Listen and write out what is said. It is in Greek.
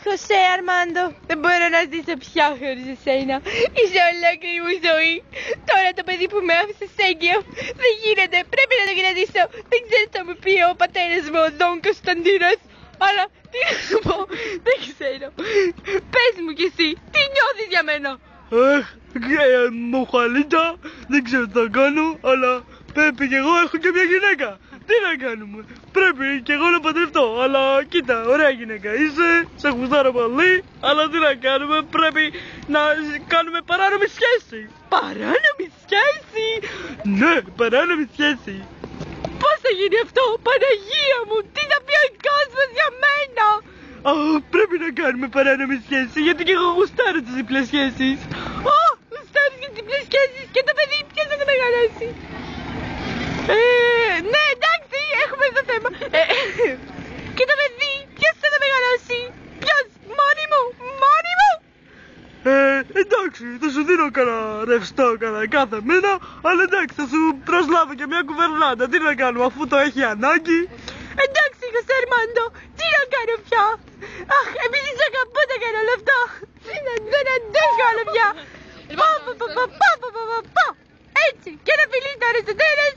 Χωσέ Αρμάντο, δεν μπορώ να ζήσω πια χωρίς εσένα. Είσαι ολόκληρη μου ζωή. Τώρα το παιδί που με άφησες έγκυο δεν γίνεται, πρέπει να το κρατήσω. Δεν ξέρω τι θα μου πει ο πατέρας μου, ο Δον Κωνσταντίνος. Αλλά τι να σου πω, δεν ξέρω. Πες μου κι εσύ, τι νιώθεις για μένα? Μοχαλίτσα, δεν ξέρω τι θα κάνω, αλλά πρέπει κι εγώ έχω και μια γυναίκα. Τι να κάνουμε, πρέπει κι εγώ να παντρευτώ, αλλά κοίτα, ωραία γυναίκα είσαι, σε γουστάρω πολύ, αλλά τι να κάνουμε, πρέπει να κάνουμε παράνομη σχέση. Παράνομη σχέση? Ναι, παράνομη σχέση. Πώς θα γίνει αυτό, Παναγία μου, τι θα πει ο κόσμος για μένα? Πρέπει να κάνουμε παράνομη σχέση, γιατί και εγώ γουστάρω τις διπλές σχέσεις. Γουστάρεις και τις διπλές σχέσεις και το παιδί ποιος θα το μεγαλώσει? Ναι, εντάξει, έχουμε αυτό το θέμα. Και το παιδί, ποιος θα το μεγαλώσει? Ποιος? Μόνη μου, μόνη μου. Εντάξει, θα σου δίνω κανένα ρευστό κάθε μήνα, αλλά εντάξει, θα σου προσλάβω και μια κουβερνάντα. Τι να κάνουμε, αφού το έχει ανάγκη. Εντάξει, Χωσέ Αρμάντο, τι να κάνω πια? Αχ, επειδή σ' αγαπώ τα κάνω όλα αυτά. Δεν αντέχω άλλο πια. Έτσι, και ένα φιλί τώρα στο τέλος.